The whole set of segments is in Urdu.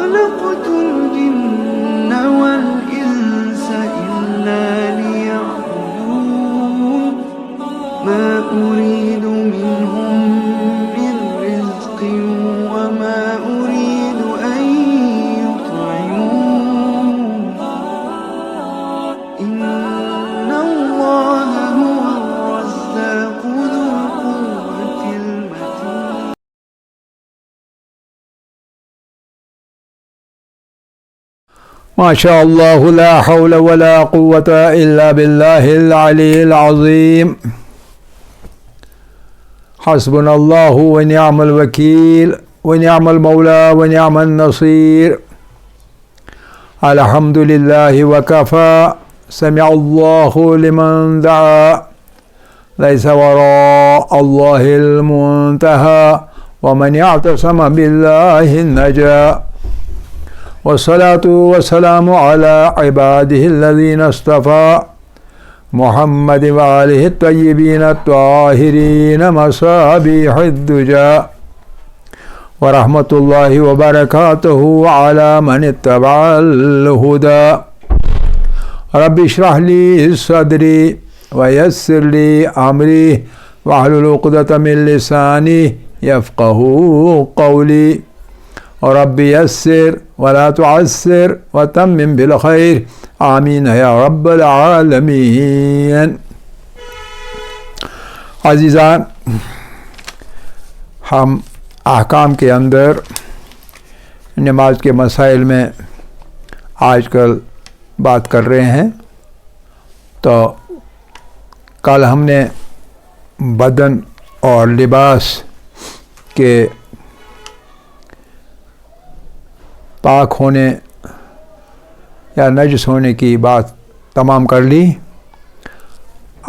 خلقت الجن والإنس إلا ليعبدون ما أريد منهم من رزق وما أريد أن يطعمون إن الله هو الرزاق ذو القوة المتين. ما شاء الله لا حول ولا قوة إلا بالله العلي العظيم. حسبنا الله ونعم الوكيل ونعم المولى ونعم النصير. الحمد لله وكفى سمع الله لمن دعا ليس وراء الله المنتهى ومن اعتصم بالله النجا. والصلاة والسلام على عباده الذين اصطفى محمد وآله الطيبين الطاهرين مصابيح الدجى. ورحمة الله وبركاته على من اتبع الهدى. رب اشرح لي صدري ويسر لي أمري واحلل عقدة من لساني يفقه قولي. رب يسر ولا تعسر وتمم بالخير آمین یا رب العالمین. عزیزان، ہم احکام کے اندر نماز کے مسائل میں آج کل بات کر رہے ہیں. تو کل ہم نے بدن اور لباس کے پاک ہونے یا نجس ہونے کی بات تمام کر لی.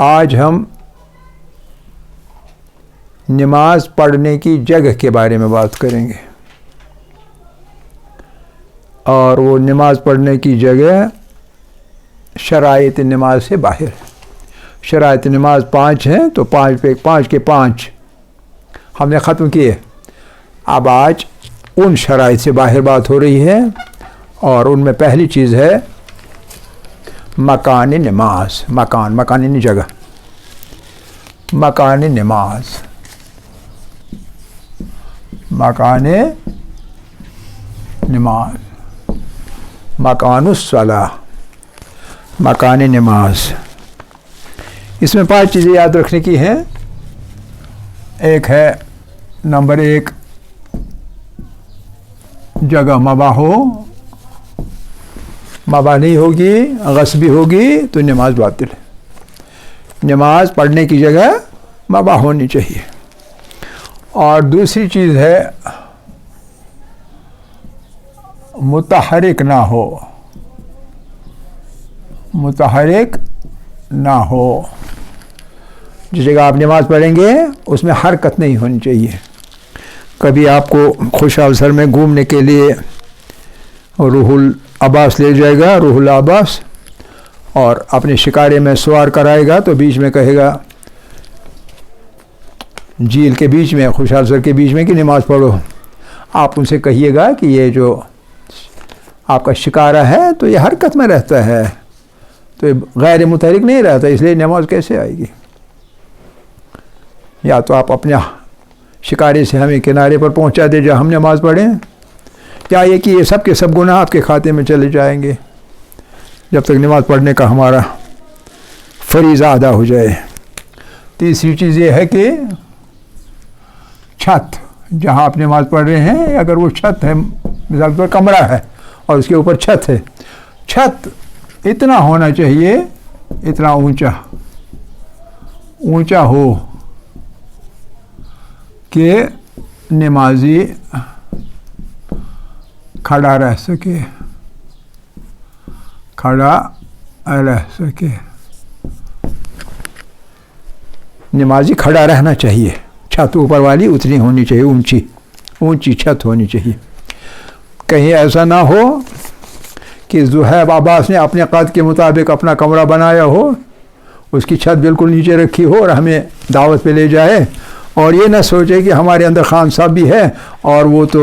آج ہم نماز پڑھنے کی جگہ کے بارے میں بات کریں گے، اور وہ نماز پڑھنے کی جگہ شرائط نماز سے باہر. شرائط نماز 5 ہیں، تو 5 کے 5 ہم نے ختم کیے. اب آج ان شرائط سے باہر بات ہو رہی ہے، اور ان میں پہلی چیز ہے مکان نماز. مکان یعنی جگہ. مکان نماز، مکان نماز، مکان الصلاۃ، مکان نماز. اس میں 5 چیزیں یاد رکھنے کی ہیں. ایک ہے نمبر 1 جگہ مباح ہو. مباح نہیں ہوگی، غصبی ہوگی تو نماز باطل ہے. نماز پڑھنے کی جگہ مباح ہونی چاہیے. اور دوسری چیز ہے متحرک نہ ہو. متحرک نہ ہو. جس جگہ آپ نماز پڑھیں گے اس میں حرکت نہیں ہونی چاہیے. کبھی آپ کو خوش اوسر میں گھومنے کے لیے روح العباس لے جائے گا، روح العباس، اور اپنے شکارے میں سوار کرائے گا، تو بیچ میں کہے گا، جھیل کے بیچ میں، خوش اوسر کے بیچ میں کہ نماز پڑھو. آپ ان سے کہیے گا کہ یہ جو آپ کا شکارہ ہے تو یہ حرکت میں رہتا ہے، تو یہ غیر متحرک نہیں رہتا، اس لیے نماز کیسے آئے گی. یا تو آپ اپنے شکارے سے ہمیں کنارے پر پہنچا دے جہاں ہم نماز پڑھیں، یا یہ کہ یہ سب کے سب گناہ آپ کے کھاتے میں چلے جائیں گے جب تک نماز پڑھنے کا ہمارا فریضہ ادا ہو جائے. تیسری چیز یہ ہے کہ چھت، جہاں آپ نماز پڑھ رہے ہیں، اگر وہ چھت ہے، مثال طور کمرہ ہے اور اس کے اوپر چھت ہے، چھت اتنا ہونا چاہیے، اتنا اونچا ہو کہ نمازی کھڑا رہ سکے. نمازی کھڑا رہنا چاہیے. چھت اوپر والی اتنی ہونی چاہیے، اونچی چھت ہونی چاہیے. کہیں ایسا نہ ہو کہ زہیب عباس نے اپنے قد کے مطابق اپنا کمرہ بنایا ہو، اس کی چھت بالکل نیچے رکھی ہو اور ہمیں دعوت پہ لے جائے، اور یہ نہ سوچے کہ ہمارے اندر خان صاحب بھی ہے اور وہ تو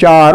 4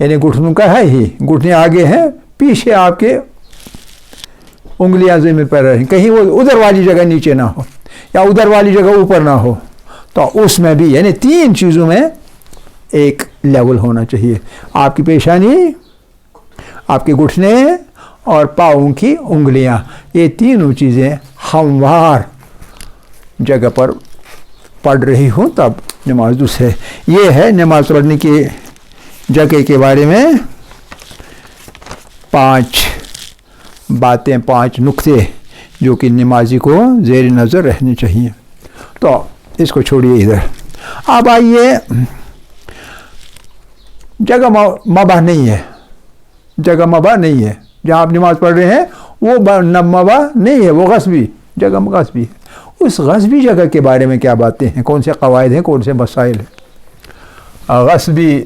یعنی گھٹنوں کا ہے ہی، گھٹنے آگے ہیں، پیچھے آپ کے انگلیاں زمین پر رہیں، کہیں وہ ادھر والی جگہ نیچے نہ ہو یا ادھر والی جگہ اوپر نہ ہو، تو اس میں بھی یعنی 3 چیزوں میں ایک لیول ہونا چاہیے. آپ کی پیشانی، آپ کے گھٹنے اور پاؤں کی انگلیاں، یہ تینوں چیزیں ہموار جگہ پر پڑھ رہی ہوں تب نماز درست ہے. یہ ہے نماز پڑھنے کی جگہ کے بارے میں 5 باتیں، 5 نقطے جو کہ نمازی کو زیر نظر رہنے چاہیے. تو اس کو چھوڑیے ادھر. اب آئیے، جگہ مباح نہیں ہے، جگہ مباح نہیں ہے جہاں آپ نماز پڑھ رہے ہیں، وہ مباح نہیں ہے، وہ غصبی جگہ، غصبی ہے. اس غصبی جگہ کے بارے میں کیا باتیں ہیں، کون سے قواعد ہیں، کون سے مسائل ہیں؟ غصبی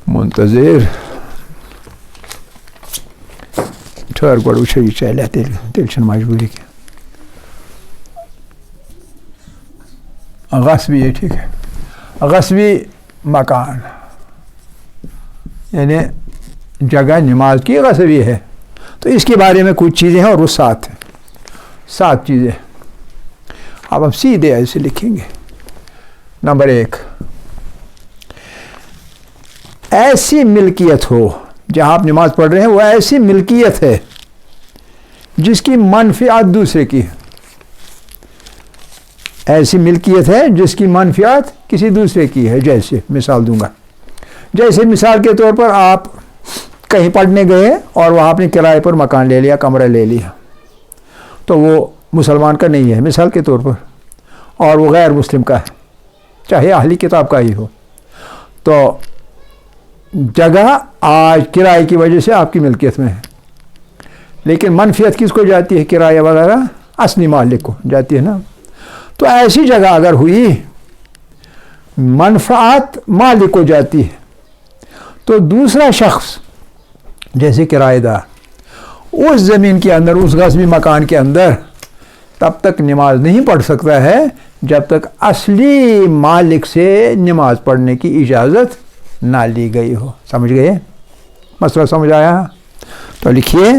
منتظر ٹھہر گڑو چھوئی چلے تیل مجبوری کی غصبی ہے، ٹھیک ہے. غصبی مکان یعنی جگہ نماز کی غصبی ہے. تو اس کے بارے میں کچھ چیزیں ہیں اور وہ 7 ہیں، 7 چیزیں. اب ہم سیدھے ایسے لکھیں گے. نمبر 1، ایسی ملکیت ہو، جہاں آپ نماز پڑھ رہے ہیں وہ ایسی ملکیت ہے جس کی منفعت دوسرے کی ہے. ایسی ملکیت ہے جس کی منفعت کسی دوسرے کی ہے. جیسے مثال دوں گا، جیسے مثال کے طور پر آپ کہیں پڑھنے گئے اور وہاں اپنے کرائے پر مکان لے لیا، کمرہ لے لیا، تو وہ مسلمان کا نہیں ہے مثال کے طور پر، اور وہ غیر مسلم کا ہے، چاہے اہلی کتاب کا ہی ہو. تو جگہ آج کرائے کی وجہ سے آپ کی ملکیت میں ہے، لیکن منفعت کس کو جاتی ہے؟ کرایہ وغیرہ اصلی مالک کو جاتی ہے نا. تو ایسی جگہ اگر ہوئی منفعت مالک کو جاتی ہے، تو دوسرا شخص جیسے کرایہ دار اس زمین کے اندر، اس غصبی مکان کے اندر تب تک نماز نہیں پڑھ سکتا ہے جب تک اصلی مالک سے نماز پڑھنے کی اجازت نہ لی گئی ہو. سمجھ گئے؟ مسئلہ سمجھ آیا؟ تو لکھیے،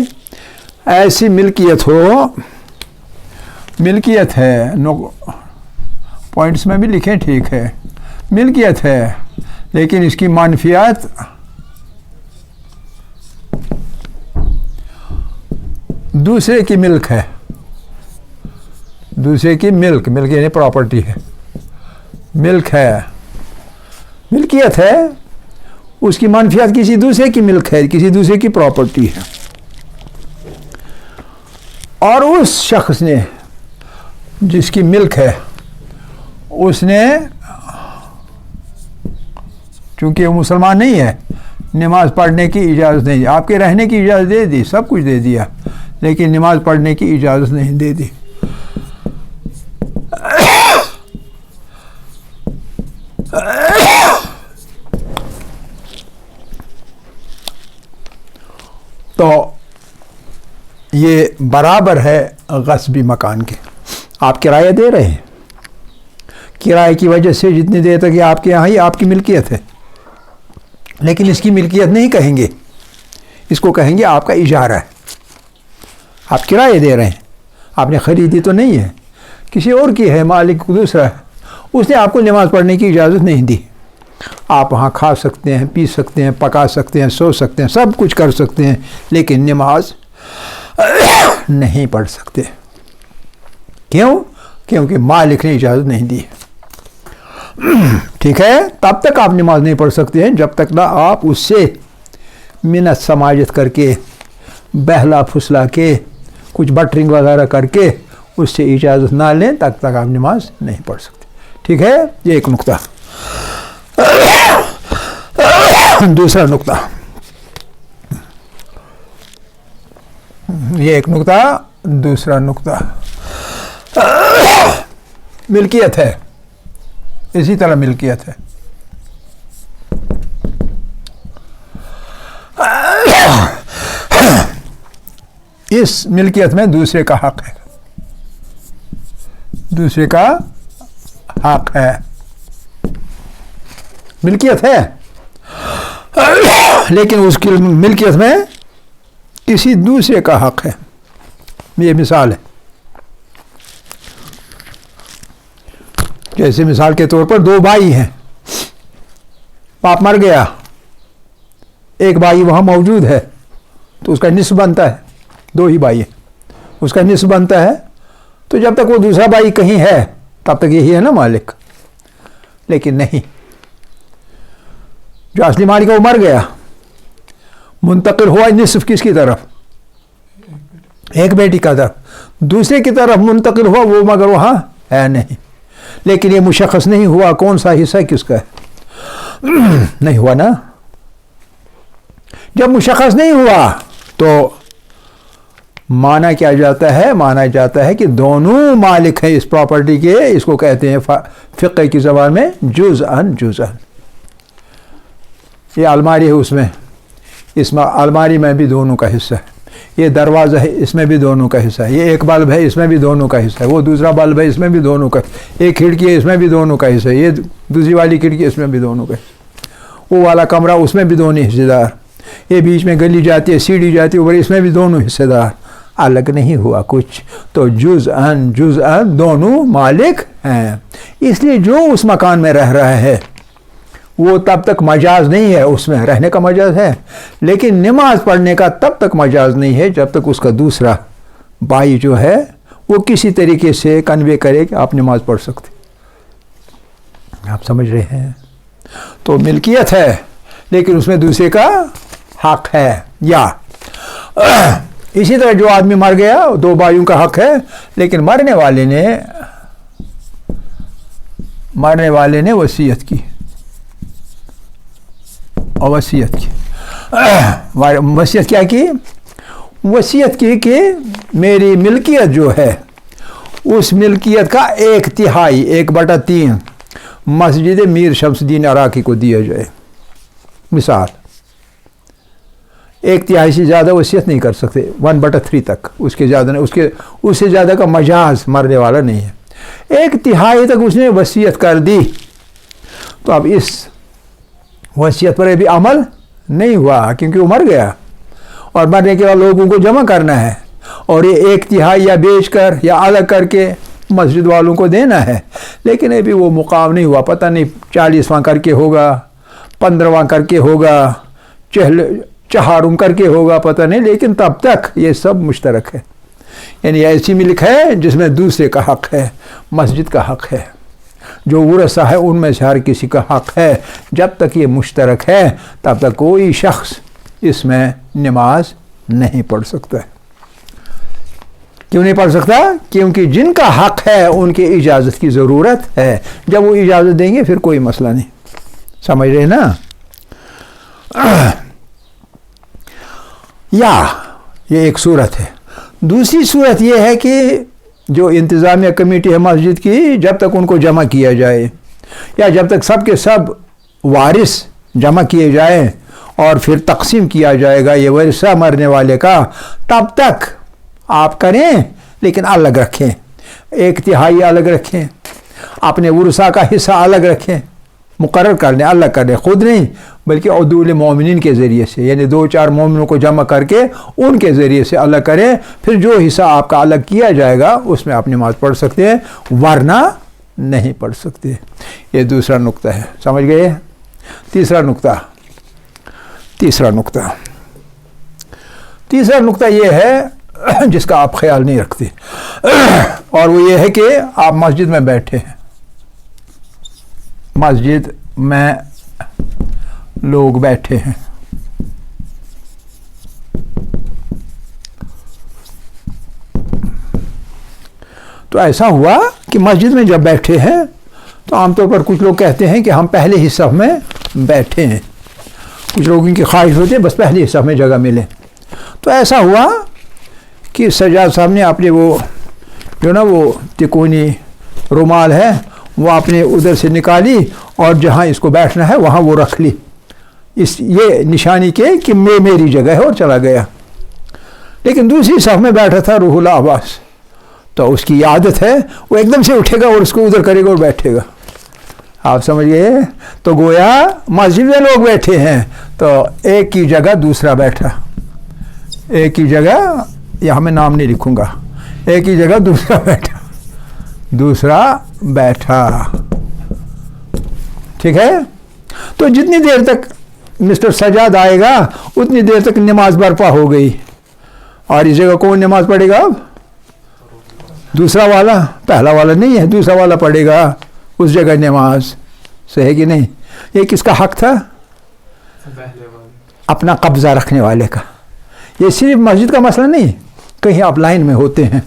ایسی ملکیت ہو، ملکیت ہے، پوائنٹس میں بھی لکھیں، ٹھیک ہے، ملکیت ہے لیکن اس کی منفعت دوسرے کی ملک ہے، دوسرے کی ملک یعنی پراپرٹی ہے، ملک ہے، ملکیت ہے، اس کی منفعت کسی دوسرے کی ملک ہے، کسی دوسرے کی پراپرٹی ہے. اور اس شخص نے جس کی ملک ہے، اس نے چونکہ وہ مسلمان نہیں ہے، نماز پڑھنے کی اجازت نہیں دی. آپ کے رہنے کی اجازت دے دی، سب کچھ دے دیا، لیکن نماز پڑھنے کی اجازت نہیں دے دی. تو یہ برابر ہے غصبی مکان کے. آپ کرایہ دے رہے ہیں، کرائے کی وجہ سے جتنی دیر تک یہ آپ کے یہاں ہی آپ کی ملکیت ہے، لیکن اس کی ملکیت نہیں کہیں گے، اس کو کہیں گے آپ کا اجارہ ہے. آپ کرایہ دے رہے ہیں، آپ نے خریدی تو نہیں ہے، کسی اور کی ہے، مالک دوسرا ہے، اس نے آپ کو نماز پڑھنے کی اجازت نہیں دی. آپ وہاں کھا سکتے ہیں، پی سکتے ہیں، پکا سکتے ہیں، سو سکتے ہیں، سب کچھ کر سکتے ہیں، لیکن نماز نہیں پڑھ سکتے. کیوں؟ کیونکہ مالک نے اجازت نہیں دی. ٹھیک ہے؟ تب تک آپ نماز نہیں پڑھ سکتے ہیں جب تک نہ آپ اس سے منت سماجت کر کے، بہلا پھسلا کے، کچھ بٹرنگ وغیرہ کر کے اس سے اجازت نہ لیں، تک آپ نماز نہیں پڑھ سکتے. ٹھیک ہے؟ یہ ایک نقطہ. دوسرا نقطہ، یہ ایک نقطہ. دوسرا نقطہ ملکیت ہے، اسی طرح ملکیت ہے. اس ملکیت میں دوسرے کا حق ہے، دوسرے کا حق ہے. ملکیت ہے، لیکن اس کی ملکیت میں کسی دوسرے کا حق ہے. یہ مثال ہے. جیسے مثال کے طور پر دو بھائی ہیں، باپ مر گیا، ایک بھائی وہاں موجود ہے تو اس کا نصف بنتا ہے. دو ہی بھائی ہیں، اس کا نصف بنتا ہے. تو جب تک وہ دوسرا بھائی کہیں ہے تب تک یہی ہے نا مالک. لیکن نہیں، جو اصلی مالک ہے وہ مر گیا، منتقل ہوا نصف کس کی طرف؟ ایک بیٹی کا طرف. دوسرے کی طرف منتقل ہوا وہ، مگر وہاں ہے نہیں. لیکن یہ مشخص نہیں ہوا کون سا حصہ کس کا ہے. نہیں ہوا نا. جب مشخص نہیں ہوا تو مانا کیا جاتا ہے؟ مانا جاتا ہے کہ دونوں مالک ہیں اس پراپرٹی کے. اس کو کہتے ہیں فقہ کی زبان میں جزءاً جزءاً. یہ الماری ہے، اس میں الماری میں بھی دونوں کا حصہ ہے. یہ دروازہ ہے، اس میں بھی دونوں کا حصہ ہے. یہ ایک بلب ہے، اس میں بھی دونوں کا حصہ ہے. وہ دوسرا بلب ہے، اس میں بھی دونوں کا. ایک کھڑکی ہے، اس میں بھی دونوں کا حصہ ہے. یہ دوسری والی کھڑکی، اس میں بھی دونوں کا. وہ والا کمرہ، اس میں بھی دونوں حصے دار. یہ بیچ میں گلی جاتی ہے، سیڑھی جاتی ہے اوپر، اس میں بھی دونوں حصے دار. الگ نہیں ہوا کچھ. تو جزءاً جزءاً دونوں مالک ہیں. اس لیے جو اس مکان میں رہ رہا ہے وہ تب تک مجاز نہیں ہے. اس میں رہنے کا مجاز ہے، لیکن نماز پڑھنے کا تب تک مجاز نہیں ہے جب تک اس کا دوسرا بھائی جو ہے وہ کسی طریقے سے کنوے کرے کہ آپ نماز پڑھ سکتے. آپ سمجھ رہے ہیں؟ تو ملکیت ہے لیکن اس میں دوسرے کا حق ہے. یا اسی طرح جو آدمی مر گیا، دو بھائیوں کا حق ہے، لیکن مرنے والے نے وصیت کی. وصیت کیا کی؟ وصیت کی کہ میری ملکیت جو ہے اس ملکیت کا 1/3 1/3 مسجد میر شمس الدین عراقی کو دیا جائے. مثال 1/3 سے زیادہ وصیت نہیں کر سکتے. 1/3 تک، اس کے زیادہ نہیں. اس سے زیادہ کا مجاز مرنے والا نہیں ہے. 1/3 تک اس نے وصیت کر دی تو اب اس وصیت پر بھی عمل نہیں ہوا کیونکہ وہ مر گیا، اور مرنے کے بعد لوگوں کو جمع کرنا ہے، اور یہ 1/3 یا بیچ کر یا الگ کر کے مسجد والوں کو دینا ہے. لیکن ابھی وہ مقام نہیں ہوا. پتہ نہیں 40واں کر کے ہوگا، 15واں کر کے ہوگا، 4 کر کے ہوگا، پتہ نہیں. لیکن تب تک یہ سب مشترک ہے. یعنی ایسی ملک ہے جس میں دوسرے کا حق ہے، مسجد کا حق ہے. جو ورثہ ہے ان میں سے ہر کسی کا حق ہے. جب تک یہ مشترک ہے تب تک کوئی شخص اس میں نماز نہیں پڑھ سکتا ہے. کیوں نہیں پڑھ سکتا؟ کیونکہ جن کا حق ہے ان کی اجازت کی ضرورت ہے. جب وہ اجازت دیں گے پھر کوئی مسئلہ نہیں. سمجھ رہے نا؟ یا یہ ایک صورت ہے. دوسری صورت یہ ہے کہ جو انتظامیہ کمیٹی ہے مسجد کی، جب تک ان کو جمع کیا جائے یا جب تک سب کے سب وارث جمع کیے جائیں اور پھر تقسیم کیا جائے گا یہ ورثہ مرنے والے کا، تب تک آپ کریں لیکن الگ رکھیں. 1/3 الگ رکھیں، اپنے ورثہ کا حصہ الگ رکھیں، مقرر کر دیں، الگ کر دیں. خود نہیں بلکہ عدول مومنین کے ذریعے سے، یعنی 2-4 مومنوں کو جمع کر کے ان کے ذریعے سے الگ کریں. پھر جو حصہ آپ کا الگ کیا جائے گا اس میں آپ نماز پڑھ سکتے ہیں، ورنہ نہیں پڑھ سکتے. یہ دوسرا نقطہ ہے. سمجھ گئے؟ تیسرا نقطہ یہ ہے جس کا آپ خیال نہیں رکھتے، اور وہ یہ ہے کہ آپ مسجد میں بیٹھے ہیں، مسجد میں لوگ بیٹھے ہیں، تو ایسا ہوا کہ مسجد میں جب بیٹھے ہیں تو عام طور پر کچھ لوگ کہتے ہیں کہ ہم پہلے حصہ میں بیٹھے ہیں. کچھ لوگوں کی خواہش ہوتی ہے بس پہلے حصہ میں جگہ ملے. تو ایسا ہوا کہ سجاد صاحب نے اپنے وہ جو نا وہ تکونی رومال ہے وہ اپنے ادھر سے نکالی اور جہاں اس کو بیٹھنا ہے وہاں وہ رکھ لی، یہ نشانی کے کہ میری جگہ ہے، اور چلا گیا. لیکن دوسری صف میں بیٹھا تھا روح اللہ عباس، تو اس کی عادت ہے وہ ایک دم سے اٹھے گا اور اس کو ادھر کرے گا اور بیٹھے گا. آپ سمجھ گئے؟ تو گویا مسجد میں لوگ بیٹھے ہیں تو ایک کی جگہ دوسرا بیٹھا، ایک کی جگہ، یہاں میں نام نہیں لکھوں گا، ایک کی جگہ دوسرا بیٹھا، دوسرا بیٹھا، ٹھیک ہے؟ تو جتنی دیر تک مسٹر سجاد آئے گا اتنی دیر تک نماز برپا ہو گئی، اور اس جگہ کون نماز پڑھے گا؟ اب دوسرا والا، پہلا والا نہیں ہے، دوسرا والا پڑھے گا اس جگہ نماز، صحیح ہے کہ نہیں؟ یہ کس کا حق تھا؟ اپنا قبضہ رکھنے والے کا۔ یہ صرف مسجد کا مسئلہ نہیں، کہیں آپ لائن میں ہوتے ہیں،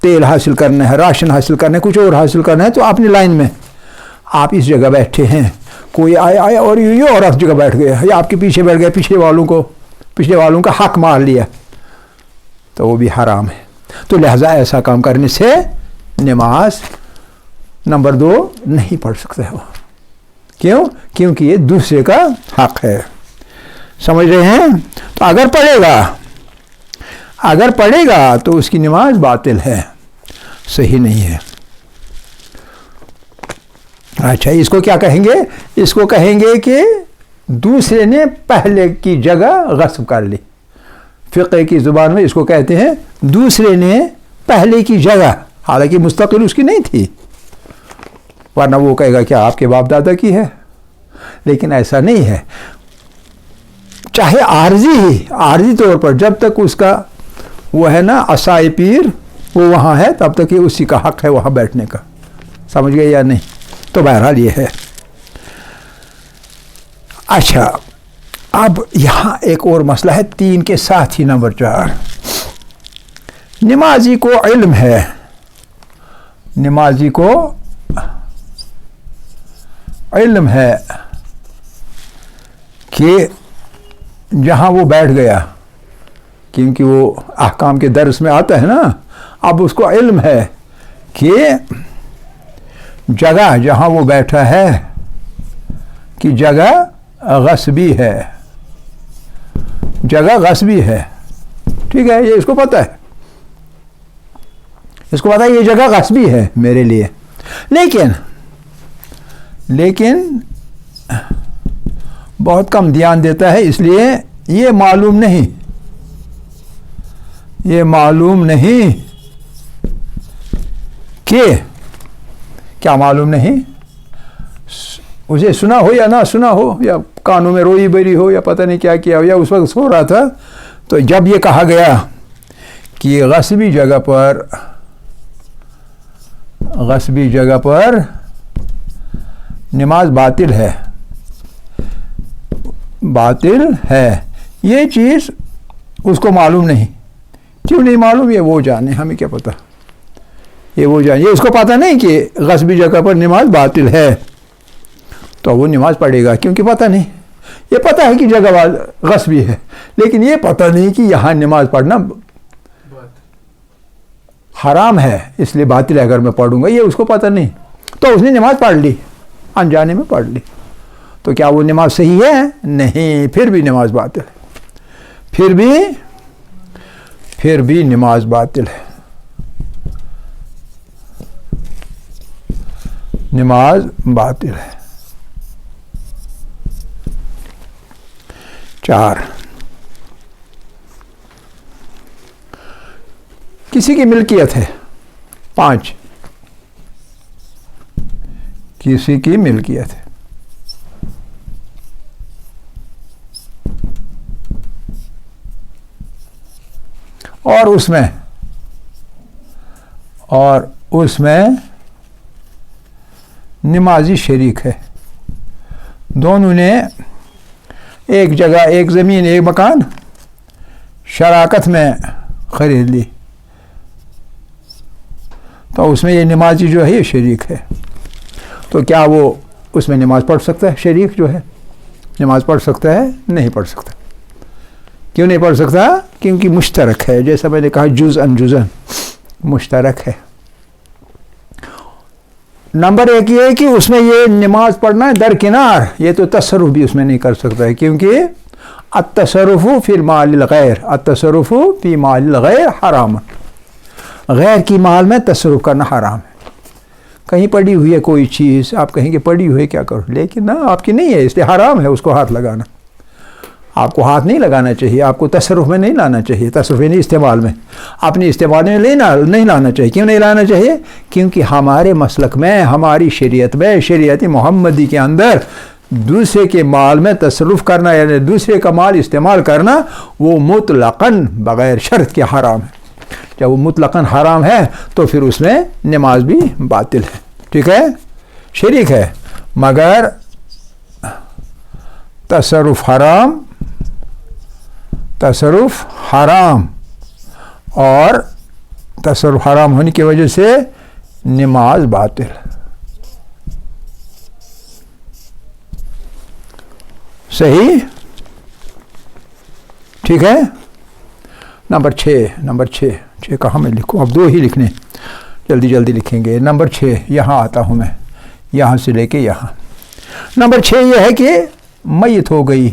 تیل حاصل کرنا ہے، راشن حاصل کرنا ہے، کچھ اور حاصل کرنا ہے، تو اپنی لائن میں آپ اس جگہ بیٹھے ہیں، کوئی آیا اور یہ اور اس جگہ بیٹھ گیا، یا آپ کے پیچھے بیٹھ گیا، پچھلے والوں کا حق مار لیا، تو وہ بھی حرام ہے۔ تو لہذا ایسا کام کرنے سے نماز نمبر 2 نہیں پڑھ سکتا ہے وہ، کیوں؟ کیونکہ یہ دوسرے کا حق ہے، سمجھ رہے ہیں؟ تو اگر پڑھے گا تو اس کی نماز باطل ہے، صحیح نہیں ہے۔ اچھا، اس کو کیا کہیں گے؟ اس کو کہیں گے کہ دوسرے نے پہلے کی جگہ غصب کر لی، فقہ کی زبان میں اس کو کہتے ہیں دوسرے نے پہلے کی جگہ، حالانکہ مستقل اس کی نہیں تھی، ورنہ وہ کہے گا کیا آپ کے باپ دادا کی ہے، لیکن ایسا نہیں ہے، چاہے عارضی طور پر، جب تک اس کا وہ ہے نا عصائے پیر وہ وہاں ہے، تب تک یہ اسی کا حق ہے وہاں بیٹھنے کا، سمجھ گئے یا نہیں؟ تو بہرحال یہ ہے۔ اچھا، اب یہاں ایک اور مسئلہ ہے 3 کے ساتھ ہی نمبر 4، نمازی کو علم ہے، نمازی کو علم ہے کہ جہاں وہ بیٹھ گیا، کیونکہ وہ احکام کے درس میں آتا ہے نا، اب اس کو علم ہے کہ جگہ جہاں وہ بیٹھا ہے کہ جگہ غصبی ہے، جگہ غصبی ہے، ٹھیک ہے؟ یہ اس کو پتہ ہے، اس کو پتہ ہے یہ جگہ غصبی ہے میرے لیے، لیکن بہت کم دھیان دیتا ہے، اس لیے یہ معلوم نہیں کہ کیا معلوم نہیں، اسے سنا ہو یا نہ سنا ہو، یا کانوں میں روئی بری ہو، یا پتہ نہیں کیا کیا ہو، یا اس وقت سو رہا تھا، تو جب یہ کہا گیا کہ غصبی جگہ پر نماز باطل ہے، یہ چیز اس کو معلوم نہیں، کیوں نہیں معلوم؟ یہ وہ جانے، ہمیں کیا پتہ، یہ وہ جانے، یہ اس کو پتہ نہیں کہ غصبی جگہ پر نماز باطل ہے، تو وہ نماز پڑھے گا، کیونکہ پتہ نہیں، یہ پتہ ہے کہ جگہ غصبی ہے، لیکن یہ پتہ نہیں کہ یہاں نماز پڑھنا حرام ہے، اس لیے باطل ہے، اگر میں پڑھوں گا، یہ اس کو پتہ نہیں، تو اس نے نماز پڑھ لی، انجانے میں پڑھ لی، تو کیا وہ نماز صحیح ہے؟ نہیں، پھر بھی نماز باطل ہے، پھر بھی نماز باطل ہے، نماز باطل ہے۔ 4، کسی کی ملکیت ہے، 5، کسی کی ملکیت ہے، اور اس میں نمازی شریک ہے، دونوں نے ایک جگہ، ایک زمین، ایک مکان شراکت میں خرید لی، تو اس میں یہ نمازی جو ہے یہ شریک ہے، تو کیا وہ اس میں نماز پڑھ سکتا ہے؟ شریک جو ہے نماز پڑھ سکتا ہے؟ نہیں پڑھ سکتا، کیوں نہیں پڑھ سکتا؟ کیونکہ مشترک ہے، جیسا میں نے کہا جزءاً مشترک ہے۔ نمبر 1 یہ کہ اس میں یہ نماز پڑھنا ہے درکنار، یہ تو تصرف بھی اس میں نہیں کر سکتا ہے، کیونکہ التصرف فی مال الغیر، التصرف فی مال الغیر حرام، غیر کی مال میں تصرف کرنا حرام ہے، کہیں پڑی ہوئی ہے کوئی چیز، آپ کہیں گے پڑی ہوئی ہے کیا کرو، لیکن نہ آپ کی نہیں ہے، اس لیے حرام ہے اس کو ہاتھ لگانا. آپ کو ہاتھ نہیں لگانا چاہیے، آپ کو تصرف میں نہیں لانا چاہیے، تصرف نہیں استعمال میں، اپنی استعمال میں نہیں لانا چاہیے. کیوں نہیں لانا چاہیے؟ کیونکہ ہمارے مسلک میں، ہماری شریعت میں، شریعت محمدی کے اندر دوسرے کے مال میں تصرف کرنا یعنی دوسرے کا مال استعمال کرنا وہ مطلقاً بغیر شرط کے حرام ہے. جب وہ مطلقاً حرام ہے تو پھر اس میں نماز بھی باطل ہے. ٹھیک ہے، شریک ہے، مگر تصرف حرام اور تصرف حرام ہونے کی وجہ سے نماز باطل. صحیح، ٹھیک ہے. نمبر 6 کہاں میں لکھوں؟ اب 2 ہی لکھنے، جلدی لکھیں گے. نمبر 6 یہاں آتا ہوں میں، یہاں سے لے کے یہاں. نمبر 6 یہ ہے کہ میت ہو گئی،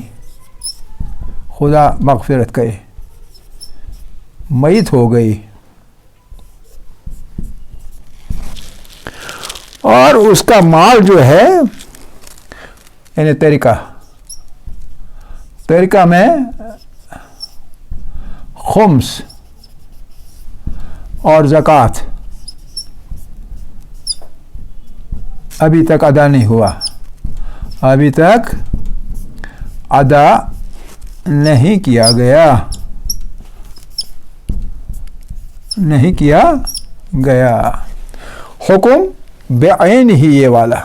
خدا مغفرت کرے، میت ہو گئی اور اس کا مال جو ہے یعنی ترکہ میں خمس اور زکوٰۃ ابھی تک ادا نہیں ہوا، ابھی تک ادا نہیں کیا گیا. حکم بعین ہی یہ والا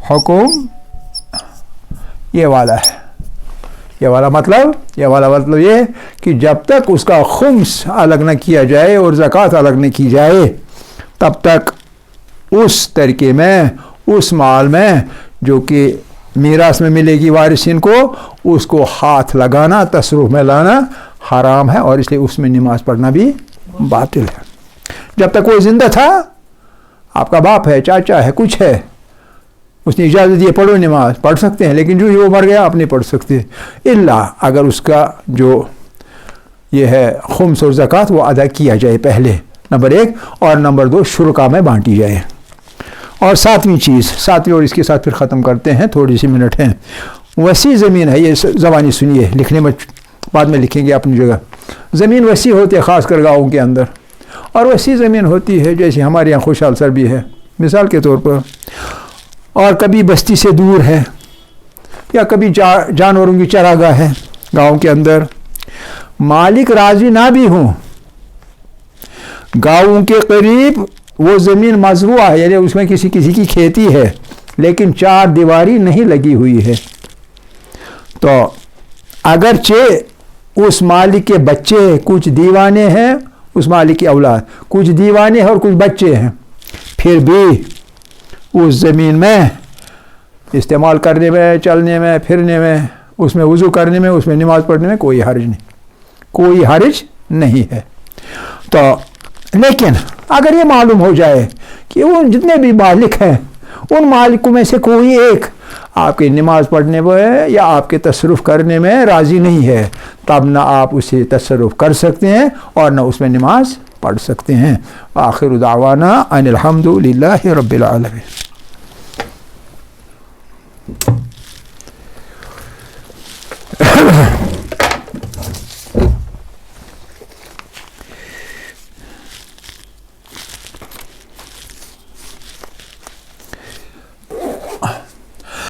حکم یہ والا ہے. یہ والا مطلب یہ کہ جب تک اس کا خمس الگ نہ کیا جائے اور زکوٰۃ الگ نہ کی جائے تب تک اس طریقے میں، اس مال میں جو کہ میراث میں ملے گی وارثین کو، اس کو ہاتھ لگانا، تصرف میں لانا حرام ہے، اور اس لیے اس میں نماز پڑھنا بھی باطل ہے. جب تک وہ زندہ تھا، آپ کا باپ ہے، چاچا ہے، کچھ ہے، اس نے اجازت دی پڑھو نماز، پڑھ سکتے ہیں، لیکن جو ہی وہ مر گیا آپ نہیں پڑھ سکتے، الا اگر اس کا جو یہ ہے خمس اور زکوٰۃ وہ ادا کیا جائے پہلے، نمبر 1، اور نمبر 2 شرکا میں بانٹی جائے. اور 7ویں اور اس کے ساتھ پھر ختم کرتے ہیں، تھوڑی سی منٹ ہیں. وسیع زمین ہے، یہ زبانی سنیے، لکھنے میں بعد میں لکھیں گے اپنی جگہ. زمین وسیع ہوتی ہے خاص کر گاؤں کے اندر، اور وسیع زمین ہوتی ہے جیسے ہمارے یہاں خوشحال سر بھی ہے مثال کے طور پر، اور کبھی بستی سے دور ہے یا کبھی جانوروں کی چراگاہ ہے گاؤں کے اندر. مالک راضی نہ بھی ہوں، گاؤں کے قریب وہ زمین مزروع ہے یعنی اس میں کسی کی کھیتی ہے، لیکن 4 دیواری نہیں لگی ہوئی ہے، تو اگرچہ اس مالک کے بچے کچھ دیوانے ہیں، اس مالک کی اولاد کچھ دیوانے ہیں اور کچھ بچے ہیں، پھر بھی اس زمین میں استعمال کرنے میں، چلنے میں، پھرنے میں، اس میں وضو کرنے میں، اس میں نماز پڑھنے میں کوئی حرج نہیں ہے. تو لیکن اگر یہ معلوم ہو جائے کہ وہ جتنے بھی مالک ہیں ان مالکوں میں سے کوئی ایک آپ کی نماز پڑھنے میں یا آپ کے تصرف کرنے میں راضی نہیں ہے، تب نہ آپ اسے تصرف کر سکتے ہیں اور نہ اس میں نماز پڑھ سکتے ہیں. آخر دعوانا ان الحمد للہ رب العالمین.